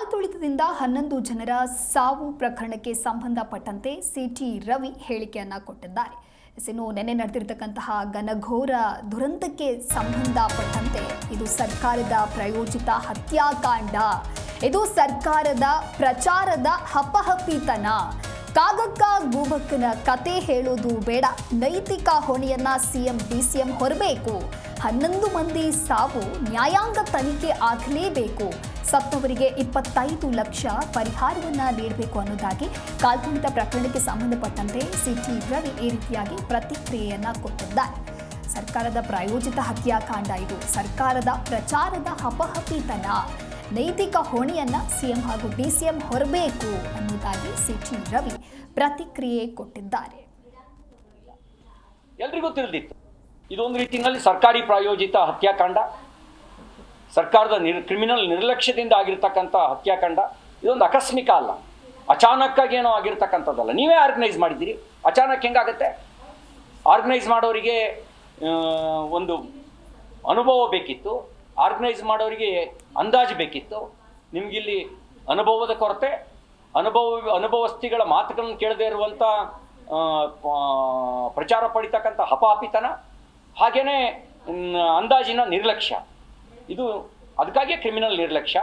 ಆಲ್ತುಳಿತದಿಂದ 11 ಜನರ ಸಾವು ಪ್ರಕರಣಕ್ಕೆ ಸಂಬಂಧಪಟ್ಟಂತೆ ಸಿಟಿ ರವಿ ಹೇಳಿಕೆಯನ್ನ ಕೊಟ್ಟಿದ್ದಾರೆ. ಇನ್ನು ನೆನ್ನೆ ನಡೆದಿರತಕ್ಕಂತಹ ಘನಘೋರ ದುರಂತಕ್ಕೆ ಸಂಬಂಧಪಟ್ಟಂತೆ ಇದು ಸರ್ಕಾರದ ಪ್ರಾಯೋಜಿತ ಹತ್ಯಾಕಾಂಡ, ಇದು ಸರ್ಕಾರದ ಪ್ರಚಾರದ ಹಪಹಪಿತನ, ಕಾಗಕ್ಕ ಗೂಬಕ್ಕನ ಕತೆ ಹೇಳೋದು ಬೇಡ, ನೈತಿಕ ಹೊಣೆಯನ್ನ ಸಿಎಂ ಡಿಸಿಎಂ ಹೊರಬೇಕು, 11 ಮಂದಿ ಸಾವು ನ್ಯಾಯಾಂಗ ತನಿಖೆ ಆಗಲೇಬೇಕು, ಸತ್ತವರಿಗೆ 25 ಲಕ್ಷ ಪರಿಹಾರವನ್ನ ನೀಡಬೇಕು ಅನ್ನೋದಾಗಿ ಕಾಲ್ಪನಿಕ ಪ್ರಕರಣಕ್ಕೆ ಸಂಬಂಧಪಟ್ಟಂತೆ ಸಿಟಿ ರವಿ ಈ ರೀತಿಯಾಗಿ ಪ್ರತಿಕ್ರಿಯೆಯನ್ನ ಕೊಟ್ಟಿದ್ದಾರೆ. ಸರ್ಕಾರದ ಪ್ರಾಯೋಜಿತ ಹತ್ಯಾಕಾಂಡ, ಇದು ಸರ್ಕಾರದ ಪ್ರಚಾರದ ಹಪಹಪಿತನ, ನೈತಿಕ ಹೊಣೆಯನ್ನ ಸಿಎಂ ಹಾಗೂ ಡಿಸಿಎಂ ಹೊರಬೇಕು ಅನ್ನೋದಾಗಿ ಸಿಟಿ ರವಿ ಪ್ರತಿಕ್ರಿಯೆ ಕೊಟ್ಟಿದ್ದಾರೆ. ಎಲ್ರಿಗೂ ತಿಳಿದಿತ್ತು ಇದೊಂದು ರೀತಿಯಲ್ಲಿ ಸರ್ಕಾರಿ ಪ್ರಾಯೋಜಿತ ಹತ್ಯಾಕಾಂಡ, ಸರ್ಕಾರದ ಕ್ರಿಮಿನಲ್ ನಿರ್ಲಕ್ಷ್ಯದಿಂದ ಆಗಿರ್ತಕ್ಕಂಥ ಹತ್ಯಾಕಾಂಡ. ಇದೊಂದು ಆಕಸ್ಮಿಕ ಅಲ್ಲ, ಅಚಾನಕ್ಕಾಗಿ ಏನೋ ಆಗಿರ್ತಕ್ಕಂಥದ್ದಲ್ಲ. ನೀವೇ ಆರ್ಗನೈಸ್ ಮಾಡಿದ್ದೀರಿ, ಅಚಾನಕ್ ಹೆಂಗಾಗುತ್ತೆ? ಆರ್ಗನೈಸ್ ಮಾಡೋರಿಗೆ ಒಂದು ಅನುಭವ ಬೇಕಿತ್ತು, ಆರ್ಗನೈಸ್ ಮಾಡೋರಿಗೆ ಅಂದಾಜು ಬೇಕಿತ್ತು. ನಿಮಗಿಲ್ಲಿ ಅನುಭವದ ಕೊರತೆ, ಅನುಭವಸ್ಥಿಗಳ ಮಾತುಗಳನ್ನು ಕೇಳದೇ ಇರುವಂಥ ಪ್ರಚಾರ ಪಡಿತಕ್ಕಂಥ ಹಪಾಪಿತನ, ಹಾಗೆಯೇ ಅಂದಾಜಿನ ನಿರ್ಲಕ್ಷ್ಯ, ಇದು ಅದಕ್ಕಾಗಿಯೇ ಕ್ರಿಮಿನಲ್ ನಿರ್ಲಕ್ಷ್ಯ.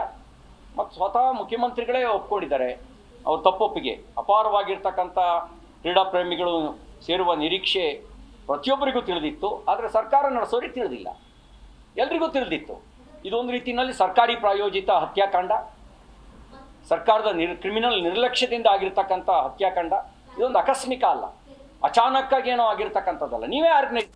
ಮತ್ತು ಸ್ವತಃ ಮುಖ್ಯಮಂತ್ರಿಗಳೇ ಒಪ್ಕೊಂಡಿದ್ದಾರೆ ಅವ್ರ ತಪ್ಪೊಪ್ಪಿಗೆ. ಅಪಾರವಾಗಿರ್ತಕ್ಕಂಥ ಕ್ರೀಡಾ ಪ್ರೇಮಿಗಳು ಸೇರುವ ನಿರೀಕ್ಷೆ ಪ್ರತಿಯೊಬ್ಬರಿಗೂ ತಿಳಿದಿತ್ತು, ಆದರೆ ಸರ್ಕಾರ ನಡೆಸೋರಿಗೆ ತಿಳಿದಿಲ್ಲ. ಎಲ್ರಿಗೂ ತಿಳಿದಿತ್ತು ಇದೊಂದು ರೀತಿಯಲ್ಲಿ ಸರ್ಕಾರಿ ಪ್ರಾಯೋಜಿತ ಹತ್ಯಾಕಾಂಡ, ಸರ್ಕಾರದ ಕ್ರಿಮಿನಲ್ ನಿರ್ಲಕ್ಷ್ಯದಿಂದ ಆಗಿರ್ತಕ್ಕಂಥ ಹತ್ಯಾಕಾಂಡ. ಇದೊಂದು ಆಕಸ್ಮಿಕ ಅಲ್ಲ, ಅಚಾನಕ್ಕಾಗಿ ಏನೋ ಆಗಿರ್ತಕ್ಕಂಥದ್ದಲ್ಲ. ನೀವೇ ಆರ್ಗನೈಸ್